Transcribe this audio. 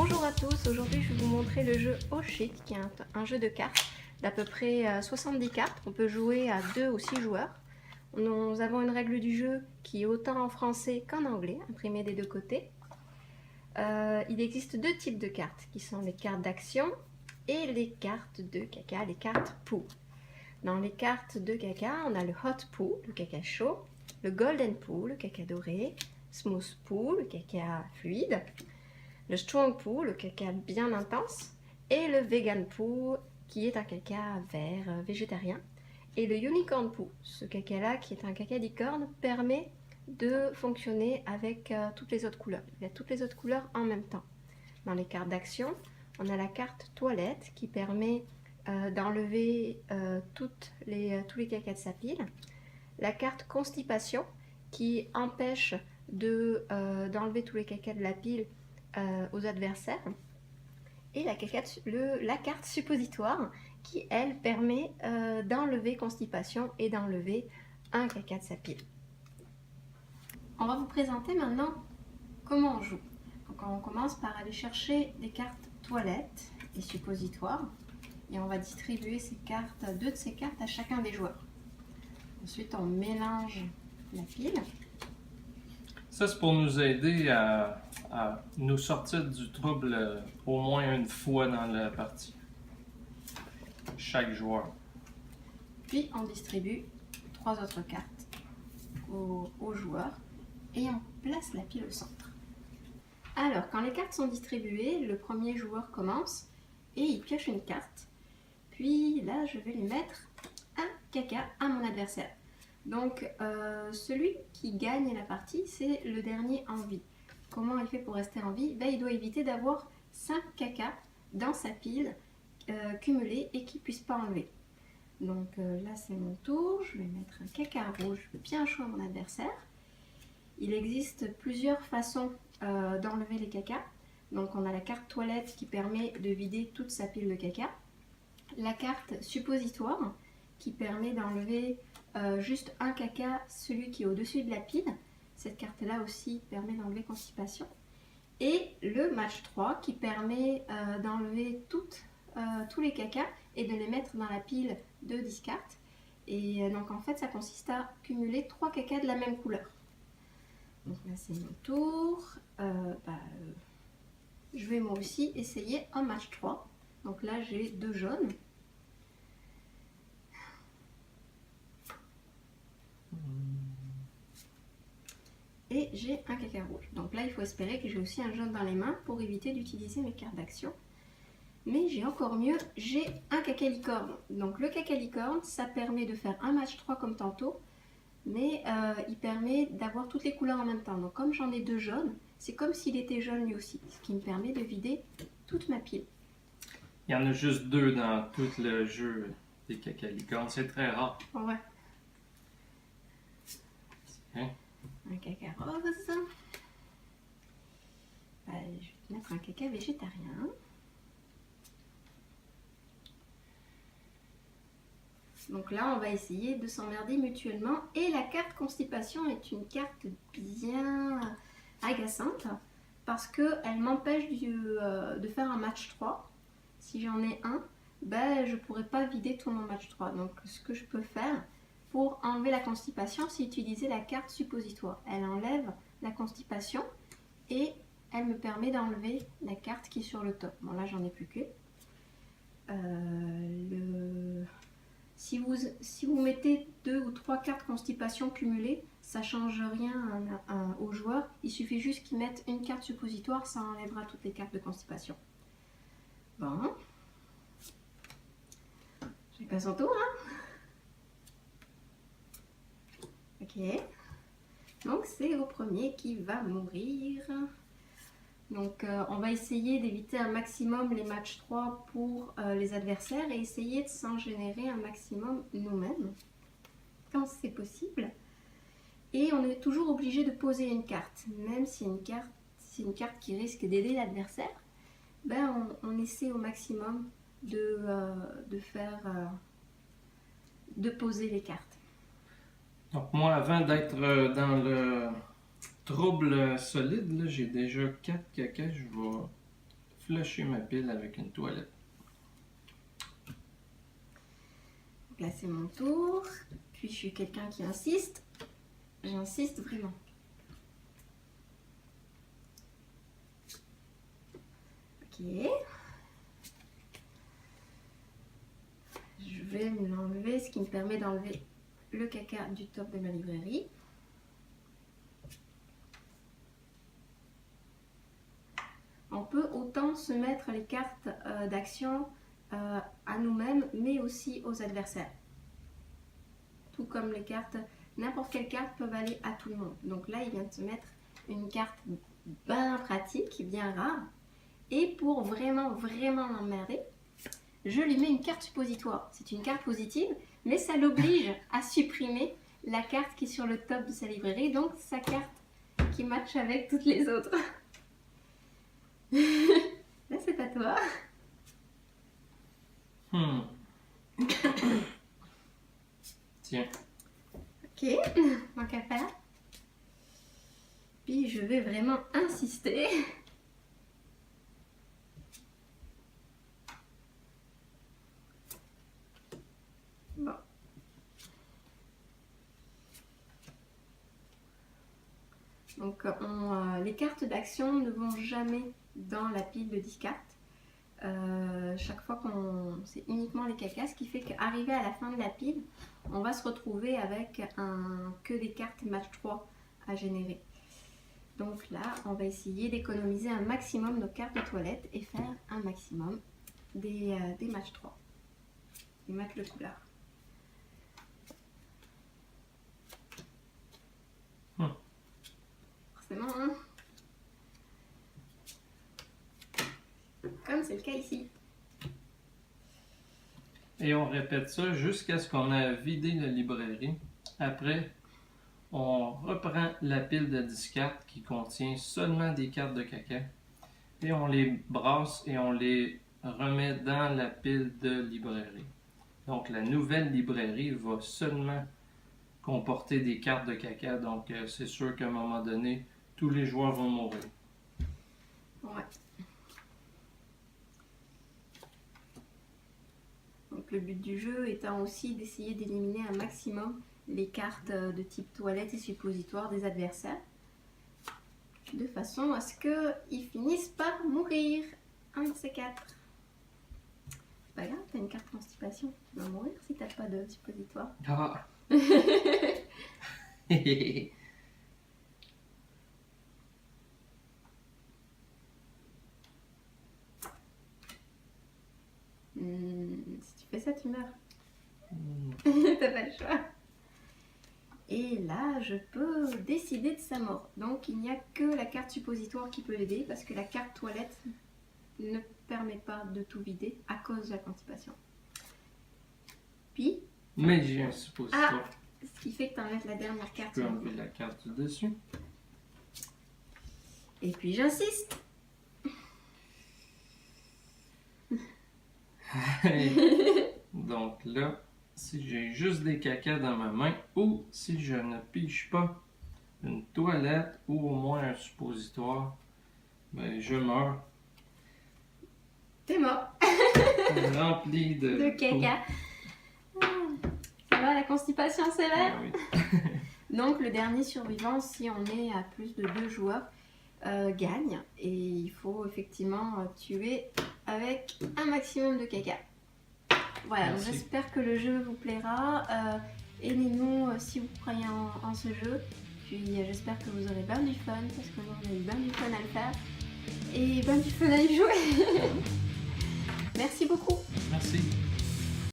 Bonjour à tous, aujourd'hui je vais vous montrer le jeu Oshit qui est un jeu de cartes d'à peu près 70 cartes qu'on peut jouer à 2 ou 6 joueurs. Nous avons une règle du jeu qui est autant en français qu'en anglais, imprimée des deux côtés. Il existe deux types de cartes qui sont les cartes d'action et les cartes de caca, les cartes pool. Dans les cartes de caca, on a le hot pool, le caca chaud, le golden pool, le caca doré, smooth pool, le caca fluide, le strong pool, le caca bien intense, et le vegan pool, qui est un caca vert végétarien. Et le unicorn pool, ce caca-là, qui est un caca licorne, permet de fonctionner avec toutes les autres couleurs. Il y a toutes les autres couleurs en même temps. Dans les cartes d'action, on a la carte toilette qui permet d'enlever tous les cacas de sa pile. La carte constipation qui empêche d'enlever tous les cacas de la pile aux adversaires. Et la carte suppositoire qui, elle, permet d'enlever constipation et d'enlever un caca de sa pile. On va vous présenter maintenant comment on joue. Donc on commence par aller chercher des cartes toilettes et suppositoires et on va distribuer deux de ces cartes à chacun des joueurs. Ensuite on mélange la pile. Ça, c'est pour nous aider à nous sortir du trouble au moins une fois dans la partie. Chaque joueur. Puis on distribue 3 autres cartes aux joueurs et on place la pile au centre. Alors, quand les cartes sont distribuées, le premier joueur commence et il pioche une carte. Puis là, je vais lui mettre un caca à mon adversaire. Donc, celui qui gagne la partie, c'est le dernier en vie. Comment il fait pour rester en vie? Il doit éviter d'avoir 5 cacas dans sa pile cumulés et qu'il ne puisse pas enlever. Donc là, c'est mon tour. Je vais mettre un caca rouge bien chaud à mon adversaire. Il existe plusieurs façons d'enlever les cacas. Donc, on a la carte toilette qui permet de vider toute sa pile de caca. La carte suppositoire qui permet d'enlever juste un caca, celui qui est au-dessus de la pile. Cette carte-là aussi permet d'enlever constipation. Et le match 3 qui permet d'enlever tous les cacas et de les mettre dans la pile de 10 cartes. Et donc en fait, ça consiste à cumuler 3 cacas de la même couleur. Donc là, c'est mon tour. Je vais moi aussi essayer un match 3. Donc là, j'ai 2 jaunes. Et j'ai un caca rouge. Donc là, il faut espérer que j'ai aussi un jaune dans les mains pour éviter d'utiliser mes cartes d'action. Mais j'ai encore mieux, j'ai un caca licorne. Donc le caca licorne, ça permet de faire un match 3 comme tantôt, mais il permet d'avoir toutes les couleurs en même temps. Donc comme j'en ai 2 jaunes, c'est comme s'il était jaune lui aussi, ce qui me permet de vider toute ma pile. Il y en a juste 2 dans tout le jeu des caca licornes, c'est très rare. Ouais. Hein? Un caca rose. Je vais mettre un caca végétarien. Donc là, on va essayer de s'emmerder mutuellement. Et la carte constipation est une carte bien agaçante parce qu'elle m'empêche de faire un match 3. Si j'en ai un, je ne pourrai pas vider tout mon match 3. Donc ce que je peux faire pour enlever la constipation, c'est utiliser la carte suppositoire. Elle enlève la constipation et elle me permet d'enlever la carte qui est sur le top. Bon là, j'en ai plus que. Si vous mettez 2 ou 3 cartes constipation cumulées, ça ne change rien aux joueurs. Il suffit juste qu'ils mettent une carte suppositoire, ça enlèvera toutes les cartes de constipation. Bon. Je passe son tour, hein? Ok. Donc c'est au premier qui va mourir. Donc on va essayer d'éviter un maximum les matchs 3 pour les adversaires et essayer de s'en générer un maximum nous-mêmes quand c'est possible. Et on est toujours obligé de poser une carte, même si c'est une carte qui risque d'aider l'adversaire, on essaie au maximum de poser les cartes. Donc moi, avant d'être dans le trouble solide, j'ai déjà 4 cacas. Je vais flusher ma pile avec une toilette. Donc là, c'est mon tour. Puis, je suis quelqu'un qui insiste. J'insiste vraiment. Ok. Je vais me l'enlever, ce qui me permet d'enlever le caca du top de ma librairie. On peut autant se mettre les cartes d'action à nous-mêmes, mais aussi aux adversaires. Tout comme les cartes, n'importe quelle carte peuvent aller à tout le monde. Donc là, il vient de se mettre une carte bien pratique, bien rare. Et pour vraiment l'emmerder, je lui mets une carte suppositoire. C'est une carte positive, mais ça l'oblige à supprimer la carte qui est sur le top de sa librairie, donc sa carte qui matche avec toutes les autres. Là, c'est à toi. Tiens. Ok, manque à faire. Puis je vais vraiment insister. Bon. Donc les cartes d'action ne vont jamais dans la pile de 10 cartes. Chaque fois c'est uniquement les cacas, ce qui fait qu'arrivé à la fin de la pile, on va se retrouver avec que des cartes match 3 à générer. Donc là, on va essayer d'économiser un maximum nos cartes de toilette et faire un maximum des match 3, des matchs de couleur. Forcément, hein. Comme c'est le cas ici. Et on répète ça jusqu'à ce qu'on ait vidé la librairie. Après, on reprend la pile de 10 cartes qui contient seulement des cartes de caca. Et on les brasse et on les remet dans la pile de librairie. Donc la nouvelle librairie va seulement comporter des cartes de caca. Donc c'est sûr qu'à un moment donné, tous les joueurs vont mourir. Ouais. Donc le but du jeu étant aussi d'essayer d'éliminer un maximum les cartes de type toilette et suppositoire des adversaires, de façon à ce qu'ils finissent par mourir. Un de ces quatre. C'est pas grave, t'as une carte constipation, tu vas mourir si t'as pas de suppositoire. Ah. Si tu fais ça, tu meurs. T'as pas le choix. Et là, je peux décider de sa mort. Donc, il n'y a que la carte suppositoire qui peut l'aider parce que la carte toilette ne permet pas de tout vider à cause de la constipation. Puis... Mais j'ai un suppositoire. Ah, ce qui fait que tu enlèves la dernière carte. Je peux enlever la carte du dessus. Et puis, j'insiste. Donc là, si j'ai juste des cacas dans ma main ou si je ne pige pas une toilette ou au moins un suppositoire, ben je meurs. T'es mort. Rempli de caca. Ça va, la constipation sévère? Ah oui. Donc le dernier survivant, si on est à plus de 2 joueurs, gagne. Et il faut effectivement tuer avec un maximum de caca. Voilà, donc j'espère que le jeu vous plaira. Aidez-nous si vous croyez en ce jeu. Puis j'espère que vous aurez bien du fun, parce que nous on a eu bien du fun à le faire. Et bien du fun à y jouer. Merci beaucoup. Merci.